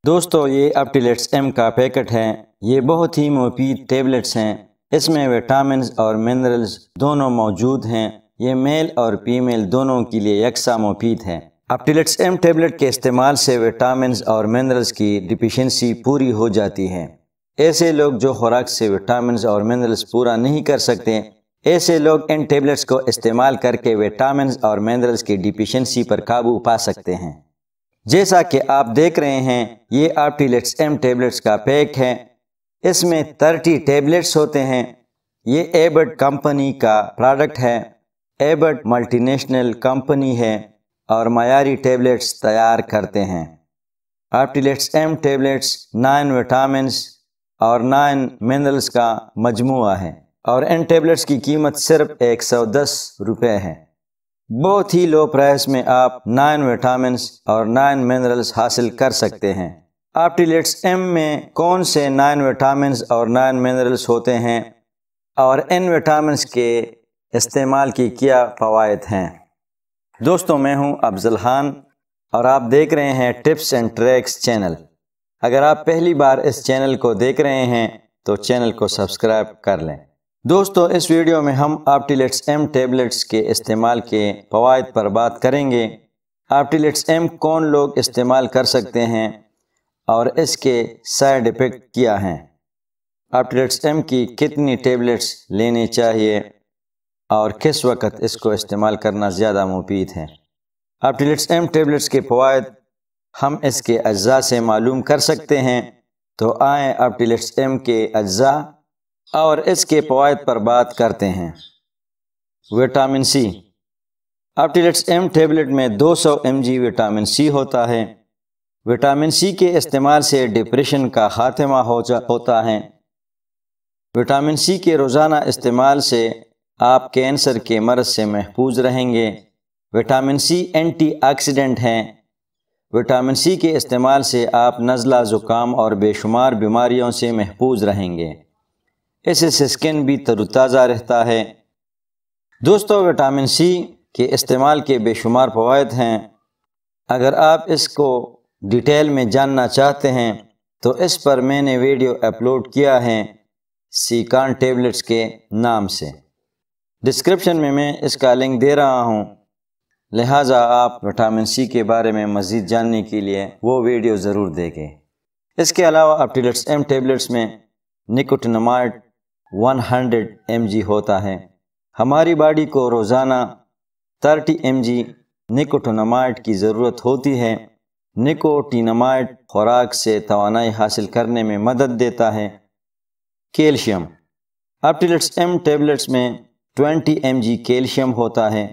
دوستو یہ اپٹیلیٹس ایم کا پیکٹ ہے۔ یہ بہت ہی مفید ٹیبلٹس ہیں۔ اس میں وٹامنز اور منرلز دونوں موجود ہیں۔ یہ میل اور فیمیل دونوں کے لیے یکساں مفید ہے۔ اپٹیلیٹس ایم ٹیبلٹ کے استعمال سے وٹامنز اور منرلز کی ڈیفیشنسی پوری ہو جاتی ہے۔ ایسے لوگ جو خوراک سے وٹامنز اور منرلز پورا نہیں کر سکتے، ایسے لوگ ان ٹیبلٹس کو استعمال کر کے وٹامنز اور منرلز کی ڈیفیشنسی پر قابو پا سکتے ہیں۔ جیسا کہ آپ دیکھ رہے ہیں، یہ اپٹیلیٹس ایم ٹیبلٹس کا پیک ہے۔ اس میں 30 ٹیبلٹس ہوتے ہیں۔ یہ ایبٹ کمپنی کا پروڈکٹ ہے۔ ایبٹ ملٹی نیشنل کمپنی ہے اور معیاری ٹیبلٹس تیار کرتے ہیں۔ اپٹیلیٹس ایم ٹیبلٹس 9 وٹامنز اور 9 منرلز کا مجموعہ ہے اور ان ٹیبلٹس کی قیمت صرف 110 روپے ہے۔ بہت ہی لو پرائس میں آپ 9 وٹامنز اور 9 منرلز حاصل کر سکتے ہیں۔ اپٹیلیٹس ایم میں کون سے 9 وٹامنز اور 9 منرلز ہوتے ہیں اور ان وٹامنز کے استعمال کی کیا فوائد ہیں؟ دوستو، میں ہوں افضل خان اور آپ دیکھ رہے ہیں ٹپس اینڈ ٹریکس چینل۔ اگر آپ پہلی بار اس چینل کو دیکھ رہے ہیں تو چینل کو سبسکرائب کر لیں۔ دوستو، اس ویڈیو میں ہم اپٹیلیٹس ایم ٹیبلٹس کے استعمال کے فوائد پر بات کریں گے۔ اپٹیلیٹس ایم کون لوگ استعمال کر سکتے ہیں اور اس کے سائیڈ ایفیکٹ کیا ہیں؟ اپٹیلیٹس ایم کی کتنی ٹیبلٹس لینی چاہیے اور کس وقت اس کو استعمال کرنا زیادہ مفید ہے؟ اپٹیلیٹس ایم ٹیبلٹس کے فوائد ہم اس کے اجزاء سے معلوم کر سکتے ہیں، تو آئیں اپٹیلیٹس ایم کے اجزاء اور اس کے فوائد پر بات کرتے ہیں۔ Vitamin C. اپٹیلیٹس ایم ٹیبلٹ میں 200 mg وٹامن سی ہوتا ہے۔ وٹامن سی کے استعمال سے ڈپریشن کا خاتمہ ہوتا ہے۔ وٹامن سی کے روزانہ استعمال سے آپ کینسر کے مرض سے محفوظ رہیں گے۔ وٹامن سی اینٹی آکسیڈنٹ ہیں۔ وٹامن سی کے استعمال سے آپ نزلہ، زکام اور بے شمار بیماریوں سے محفوظ رہیں گے۔ اس سے سکن بھی تر و تازہ رہتا ہے۔ دوستو، وٹامن سی کے استعمال کے بے شمار فوائد ہیں۔ اگر آپ اس کو ڈیٹیل میں جاننا چاہتے ہیں تو اس پر میں نے ویڈیو اپلوڈ کیا ہے سیکان ٹیبلٹس کے نام سے۔ ڈسکرپشن میں اس کا لنک دے رہا ہوں، لہٰذا آپ وٹامن سی کے بارے میں مزید جاننے کے لیے وہ ویڈیو ضرور دیکھیں۔ اس کے علاوہ اپٹیلیٹس ایم ٹیبلٹس میں نکوٹینامائڈ 100 mg ہوتا ہے۔ ہماری باڈی کو روزانہ 30 mg نکوٹینامائڈ کی ضرورت ہوتی ہے۔ نکوٹینامائڈ خوراک سے توانائی حاصل کرنے میں مدد دیتا ہے۔ کیلشیم۔ اپٹیلیٹس ایم ٹیبلٹس میں 20 mg کیلشیم ہوتا ہے۔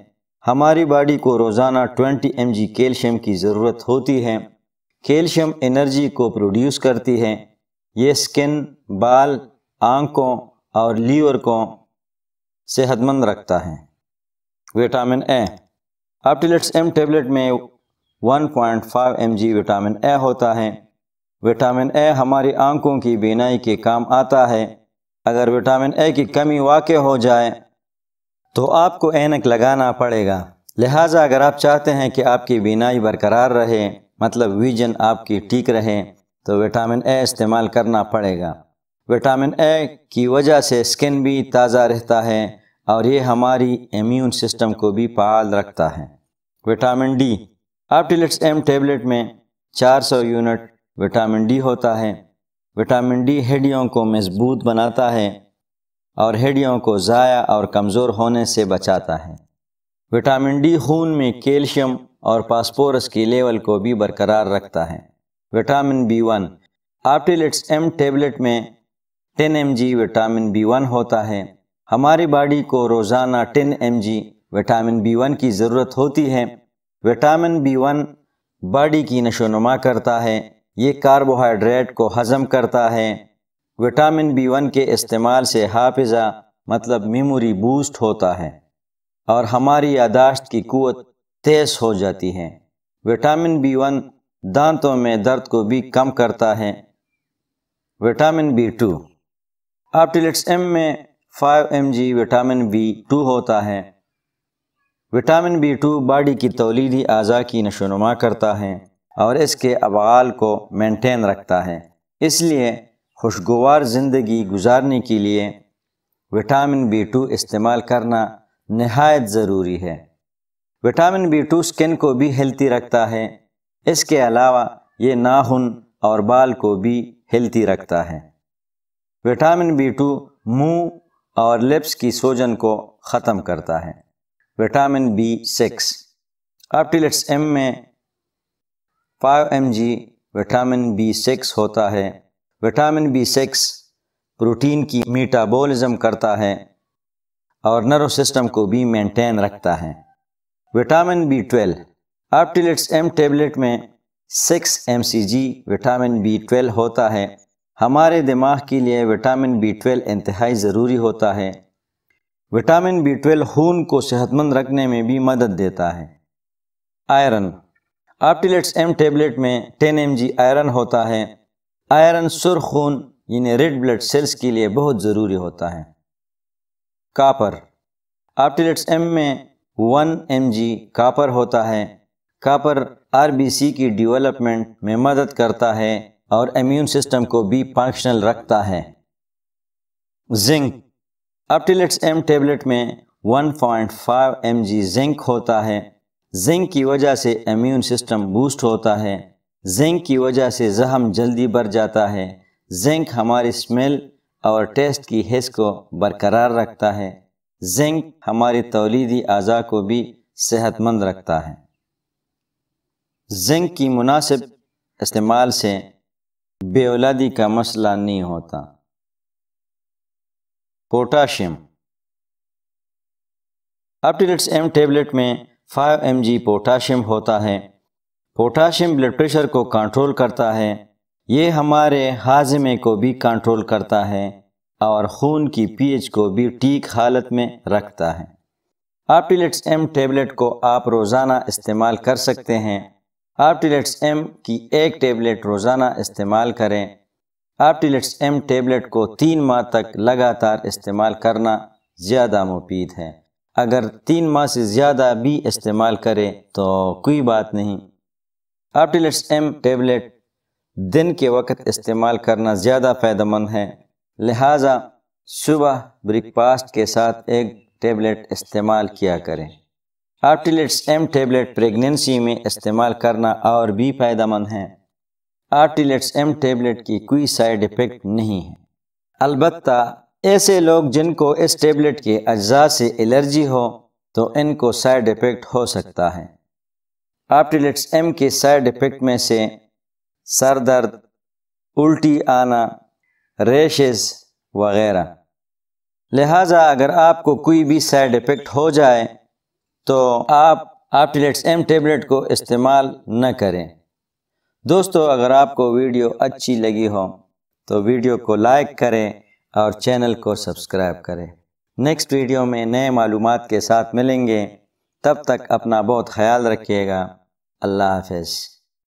ہماری باڈی کو روزانہ 20 mg کیلشیم کی ضرورت ہوتی ہے۔ کیلشیم انرجی کو پروڈیوس کرتی ہے۔ یہ سکن، بال، آنکھوں اور لیور کو صحت مند رکھتا ہے۔ Vitamin A. اپٹیلیٹس ایم ٹیبلٹ میں 1.5 mg وٹامن اے ہوتا ہے۔ وٹامن اے ہماری آنکھوں کی بینائی کے کام آتا ہے۔ اگر وٹامن اے کی کمی واقع ہو جائے تو آپ کو اینک لگانا پڑے گا۔ لہٰذا اگر آپ چاہتے ہیں کہ آپ کی بینائی برقرار رہے، مطلب ویژن آپ کی ٹھیک رہے، تو وٹامن اے استعمال کرنا پڑے گا۔ وٹامن اے کی وجہ سے سکن بھی تازہ رہتا ہے اور یہ ہماری امیون سسٹم کو بھی فعال رکھتا ہے۔ Vitamin D. اپٹیلیٹس ایم ٹیبلٹ میں 400 یونٹ وٹامن ڈی ہوتا ہے۔ وٹامن ڈی ہڈیوں کو مضبوط بناتا ہے اور ہڈیوں کو ضائع اور کمزور ہونے سے بچاتا ہے۔ وٹامن ڈی خون میں کیلشیم اور فاسفورس کی لیول کو بھی برقرار رکھتا ہے۔ Vitamin B1۔ اپٹیلیٹس ایم ٹیبلٹ میں 10 mg وٹامن B1 ہوتا ہے۔ ہماری باڈی کو روزانہ 10 mg وٹامن B1 کی ضرورت ہوتی ہے۔ وٹامن B1 باڈی کی نشو و نما کرتا ہے۔ یہ کاربوہائیڈریٹ کو ہضم کرتا ہے۔ وٹامن B1 کے استعمال سے حافظہ مطلب میموری بوسٹ ہوتا ہے اور ہماری یادداشت کی قوت تیز ہو جاتی ہے۔ وٹامن B1 دانتوں میں درد کو بھی کم کرتا ہے۔ Vitamin B2۔ اپٹیلیٹس ایم میں 5 mg وٹامن B2 ہوتا ہے۔ وٹامن B2 باڈی کی تولیدی اعضاء کی نشو و نما کرتا ہے۔ اور اس کے ابعال کو مینٹین رکھتا ہے۔ اس لیے خوشگوار زندگی گزارنے کے لیے وٹامن B2 استعمال کرنا نہایت ضروری ہے۔ وٹامن B2 سکن کو بھی ہیلتھی رکھتا ہے۔ اس کے علاوہ یہ ناخن اور بال کو بھی ہیلتھی رکھتا ہے۔ وٹامن B2 منہ اور لپس کی سوجن کو ختم کرتا ہے۔ وٹامن B6 آپٹیلیٹس M میں 5 mg وٹامن B6 ہوتا ہے۔ وٹامن B6 پروٹین کی میٹابولزم کرتا ہے اور نرو سسٹم کو بھی مینٹین رکھتا ہے۔ وٹامن B12 آپٹیلیٹس M ٹیبلٹ میں 6 mcg وٹامن B12 ہوتا ہے۔ ہمارے دماغ کے لیے وٹامن B12 انتہائی ضروری ہوتا ہے۔ وٹامن B12 خون کو صحت مند رکھنے میں بھی مدد دیتا ہے۔ آئرن آپٹیلیٹس M ٹیبلٹ میں 10 mg آئرن ہوتا ہے۔ آئرن سرخ خون یعنی ریڈ بلڈ سیلز کے لیے بہت ضروری ہوتا ہے۔ کاپر آپٹیلیٹس M میں 1 mg کاپر ہوتا ہے۔ کاپر RBC کی ڈیولپمنٹ میں مدد کرتا ہے اور امیون سسٹم کو بھی فنکشنل رکھتا ہے۔ زنک آپٹیلیٹس M ٹیبلٹ میں 1.5 mg زنک ہوتا ہے۔ زنک کی وجہ سے امیون سسٹم بوسٹ ہوتا ہے۔ زنک کی وجہ سے زخم جلدی بھر جاتا ہے۔ زنک ہماری اسمیل اور ٹیسٹ کی حس کو برقرار رکھتا ہے۔ زنک ہماری تولیدی اعضاء کو بھی صحت مند رکھتا ہے۔ زنک کی مناسب استعمال سے بے اولادی کا مسئلہ نہیں ہوتا۔ پوٹاشیم آپٹیلیٹس M ٹیبلٹ میں 5 mg پوٹاشیم ہوتا ہے۔ پوٹاشیم بلڈ پریشر کو کنٹرول کرتا ہے۔ یہ ہمارے ہاضمے کو بھی کنٹرول کرتا ہے اور خون کی pH کو بھی ٹھیک حالت میں رکھتا ہے۔ آپٹیلیٹس M ٹیبلٹ کو آپ روزانہ استعمال کر سکتے ہیں۔ آپٹیلیٹس M کی ایک ٹیبلٹ روزانہ استعمال کریں۔ آپٹیلیٹس M ٹیبلٹ کو 3 ماہ تک لگاتار استعمال کرنا زیادہ مفید ہے۔ اگر 3 ماہ سے زیادہ بھی استعمال کرے تو کوئی بات نہیں۔ آپٹیلیٹس M ٹیبلٹ دن کے وقت استعمال کرنا زیادہ فائدہ مند ہے، لہٰذا صبح بریک فاسٹ کے ساتھ ایک ٹیبلٹ استعمال کیا کریں۔ آپٹیلیٹس M ٹیبلٹ پریگنینسی میں استعمال کرنا اور بھی فائدہ مند ہے۔ آپٹیلیٹس M ٹیبلٹ کی کوئی سائیڈ ایفیکٹ نہیں ہے، البتہ ایسے لوگ جن کو اس ٹیبلٹ کے اجزاء سے الرجی ہو تو ان کو سائیڈ ایفیکٹ ہو سکتا ہے۔ آپٹیلیٹس M کے سائیڈ ایفیکٹ میں سے سر درد، الٹی آنا، ریشز وغیرہ، لہٰذا اگر آپ کو کوئی بھی سائیڈ ایفیکٹ ہو جائے تو آپ آپٹیلیٹس M ٹیبلٹ کو استعمال نہ کریں۔ دوستو، اگر آپ کو ویڈیو اچھی لگی ہو تو ویڈیو کو لائک کریں اور چینل کو سبسکرائب کریں۔ نیکسٹ ویڈیو میں نئے معلومات کے ساتھ ملیں گے، تب تک اپنا بہت خیال رکھیے گا۔ اللہ حافظ۔